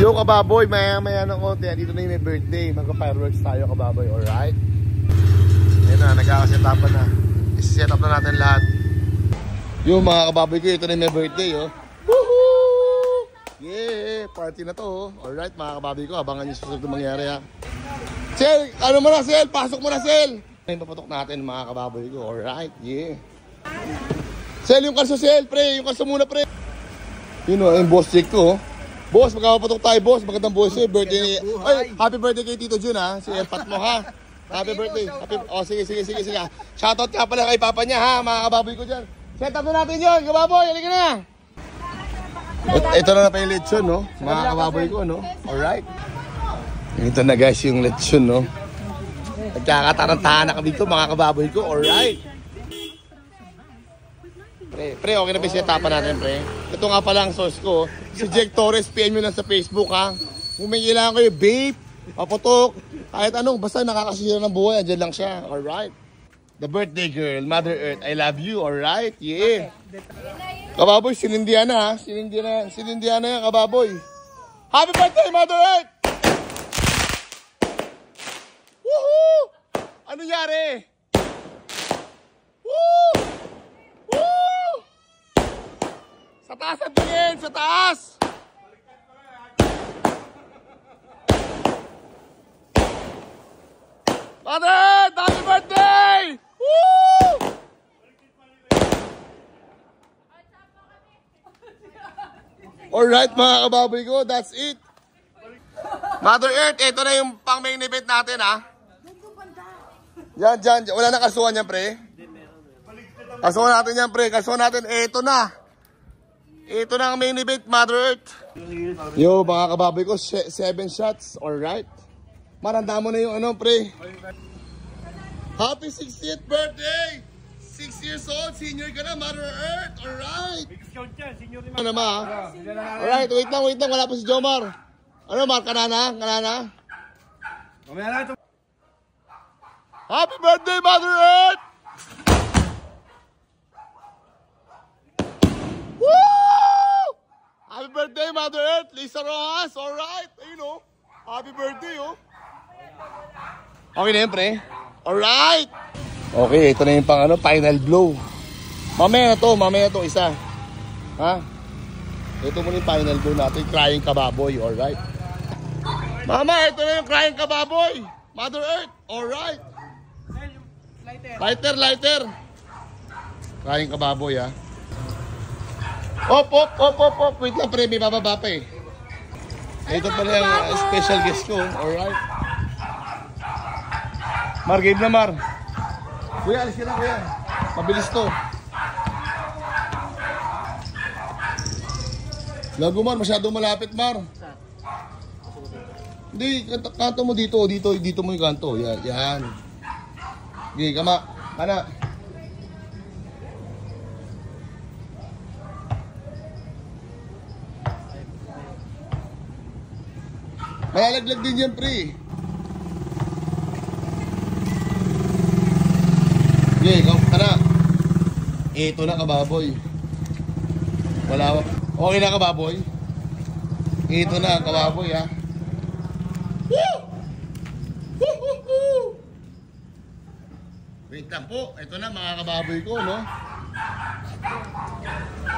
Yo kababoy, maya ng konti. Dito na yung may birthday. Magka-fireworks tayo kababoy, alright? Ayun na, nagkakasetapan na. Isi-set up na natin lahat. Yo mga kababoy ko, ito na yung may birthday oh. Woohoo! Yeah, party na to oh. Alright mga kababoy ko, abangan nyo susunod na mangyari ha. Sel, ano mo na Sel? Pasok mo na Sel! Ay, papatok natin mga kababoy ko, alright? Yeah. Sel, yung kalso Sel, pre, yung kalso muna pre. Yun o, yung boss check ko. Boss, magkakapatok tayo boss. Magandang boss eh. Birthday ni... Ay, happy birthday kay Tito Jun ha. Si Pat mo ha. Happy birthday. Happy... Oh, sige. Shoutout ka pala kay papa niya ha. Mga kababoy ko dyan. Set up na natin yun. Kababoy, halika na. Ito na pa yung lechon no. Mga kababoy ko no. Alright. Ito na guys yung lechon no. Nagkakatarantahan na kami dito mga kababoy ko. Alright. Pre, okay na ba siya tapan natin, pre? Ito nga pala ang source ko. Si Jake Torres, PM nyo lang sa Facebook, ha? Kung may kailangan kayo, babe, paputok, kahit anong, basta nakakasira ng buhay, andyan lang siya, alright? The birthday girl, Mother Earth, I love you, alright? Yeah. Kababoy, sinindiana, ha? Sinindiana yan, kababoy. Happy birthday, Mother Earth! Woohoo! Ano nangyari? Woo! Woo! Sa taas ang tingin! Sa taas! Mother! Happy birthday! Woo! Alright mga kababoy ko, that's it. Mother Earth, ito na yung pang main event natin ha. Yan. Wala na kasuhan yan pre. Kasuhan natin yan pre. Kasuhan natin, ito na. Ito na ang main event, Mother Earth. Yo, mga kababoy ko, 7 shots, alright. Maranda mo na yung ano, pre. Happy 60th birthday! 6 years old, senior ka na, Mother Earth, alright. May discount yan, senior naman. Ano naman, ha? Alright, wait lang, wala pa si Jomar. Ano, Mar, kanana? Happy birthday, Mother Earth! Woo! Happy birthday, Mother Earth! Lisa Rojas, alright! Ayun o. Happy birthday, oh. Okay na yun, pre. Alright! Okay, ito na yung pang ano, final blow. Mamaya na to, isa. Ha? Ito muna yung final blow natin, crying kababoy, alright? Mama, ito na yung crying kababoy. Mother Earth, alright? Lighter. Crying kababoy, ha? Op. Wait lang, pre. May bababa pa eh. Ito pala yung special guest ko. Alright. Mar, game na Mar. Kuya, alis ka na kuya. Mabilis to. Lago Mar, masyadong malapit Mar. Hindi, kanto mo dito mo yung kanto. Yan. Okay, kama. Kana. Malalaglag din yan, pre. Okay, kana. Ito na, kababoy. Wala. Okay na, kababoy. Ito na, kababoy, ha. Woo! Woo! Wait lang po. Ito na, mga kababoy ko, no?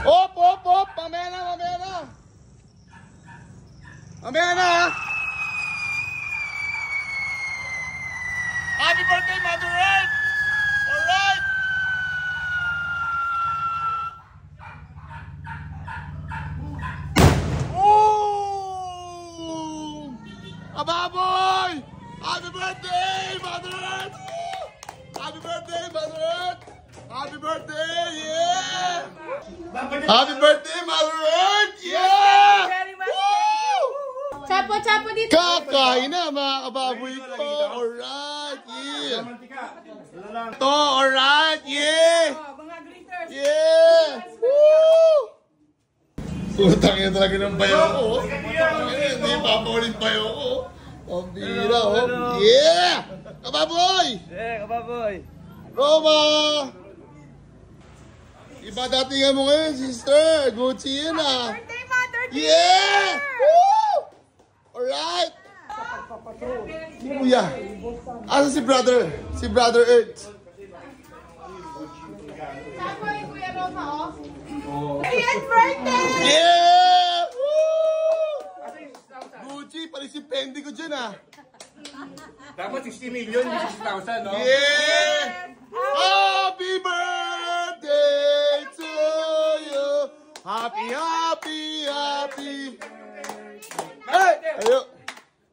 Op! Mamaya na. Mamaya na, ha? Happy birthday, Mother Earth! Alright! Ooh! Ababoy! Happy birthday, Mother Earth! Happy birthday, Mother Earth! Happy birthday, yeah! Happy birthday, Mother Earth! Yeah! Chapo dito. Kakain na mga kababoy ko. Alright, yeah. Ito, alright, yeah. Yeah. Woo! Putang ina talaga ng bayo ko. Hindi papaulit bayo ko. Ang bira, oh. Yeah! Kababoy! Yeah, kababoy. Roma! Iba datingan mo ngayon, sister. Good see you na. Birthday, Mother! Yeah! Woo! kuya? Asa si brother? Si brother Earth. Saan yung Kuya Roma, oh? Happy birthday! Yeah! Woo! Gucci, pari si Fendi ko dyan ah. Dapat 60 million, 60,000, no? Yeah! Happy birthday to you! Happy, happy, happy! Hey! Ayo!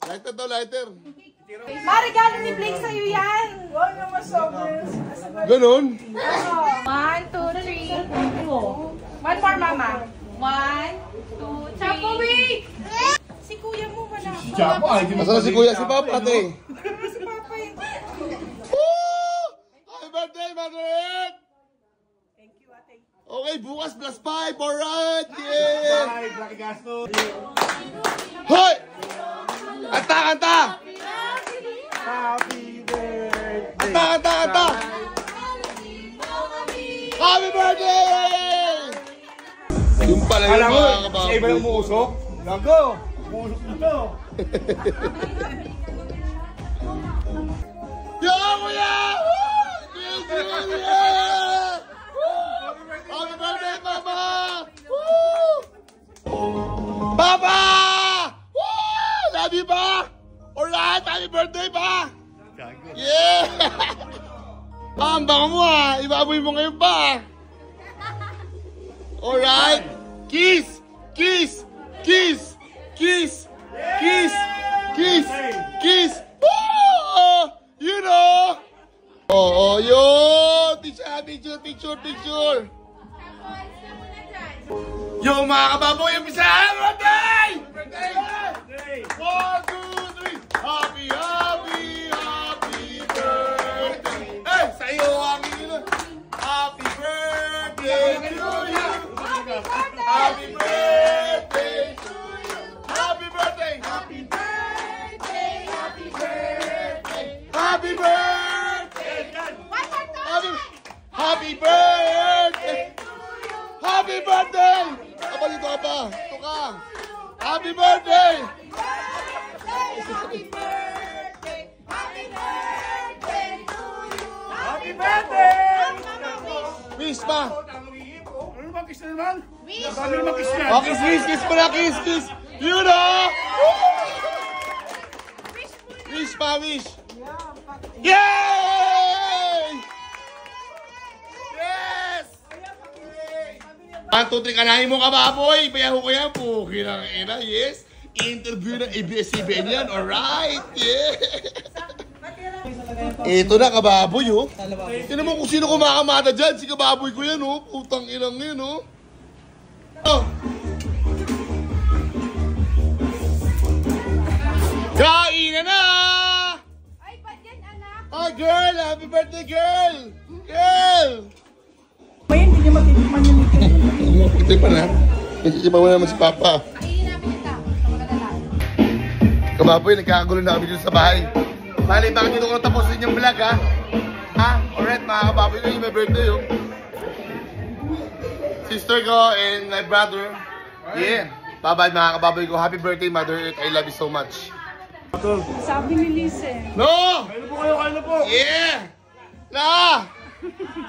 Lighter daw, lighter. Marigalo ni Blake sa'yo yan! Huwag na masobres. Ganon? 1, 2, 3. One more, mama. 1, 2, 3. Chapo, wait! Si kuya mo wala. Si Chapo, ay, di mo Nasaan na si kuya? Si Papa, ate. Si Papa yun. Woo! Happy birthday, Madrid! Thank you, ate. Okay, bukas +5, alright! Yeah! Bye, Blacky Gasto. Hoy! Kanta, kanta! Happy birthday. Kanta, kanta, kanta! Happy birthday! Yung pala yun, Alam mo, mga siya iba kababoy. yung muusok. Gago! Muusok na to. Yo, kuya! Yes, yeah! Happy birthday, Papa! Woo! Papa! Woo! Love you, pa! Alright, happy birthday, pa! Yeah! Ang bango mo ah! Ibaboy mo ngayon pa! Alright! Kiss! Kiss! Kiss! Kiss! Kiss! Kiss! Kiss! Woo! You know! Oo, yun! Picture, picture, picture! Yo, mga kababoy, umpisa! Birthday! Birthday! 1, 2, 3! Happy, happy, happy birthday! Hey, sa'yo ang ilo! Happy birthday to you! Happy birthday to you! Happy birthday! Happy birthday! Happy birthday! Happy birthday! Happy birthday! Happy birthday! Apa dito ka pa? Ito ka! Happy birthday! Happy birthday! Happy birthday to you! Happy birthday! Wish pa! Ano ba kiss na naman? Wish! Sabi naman kiss yan. Oh, kiss, kiss, kiss pala, kiss, kiss! You know! Wish pa, wish! Yay! Yes! 1, 2, 3, kanahin mo ka baboy! Payaho ko yan, puki ng ina, yes! Interview ng ABS-CBN yan, alright! Yeah! Ito na, kababoy, oh! Tignan mo kung sino kumakamata dyan, si kababoy ko yan, oh! Putang ilang yan, oh! Oh! Kainan na! Ay, ba't yan, anak? Oh, girl! Happy birthday, girl! Girl! May hindi niya matitikman yung ito. Ito pa na. Isipa mo naman si Papa. Kainin namin ito. Kamalala. Kababoy, nagkakagulo na kami dito sa bahay. Bali, bakit dito ko natapusin yung vlog, ha? Ha? Alright, mga kababoy ko, yung may birthday, oh. Sister ko and my brother. Yeah. Bye-bye, mga kababoy ko. Happy birthday, Mother Earth. I love you so much. Sabi ni Lise. No! Kain na po kayo, kain na po. Yeah! La!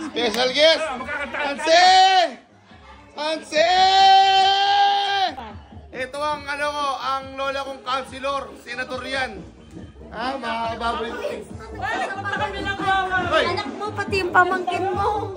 Special guest! Hanse! Hanse! Ito ang ano ko, ang lola kong counselor, senator yan. Ah, mga kababoy. Wala, punta kami ng gawa. Hoy! Anak mo, pati yung pamangkin mo.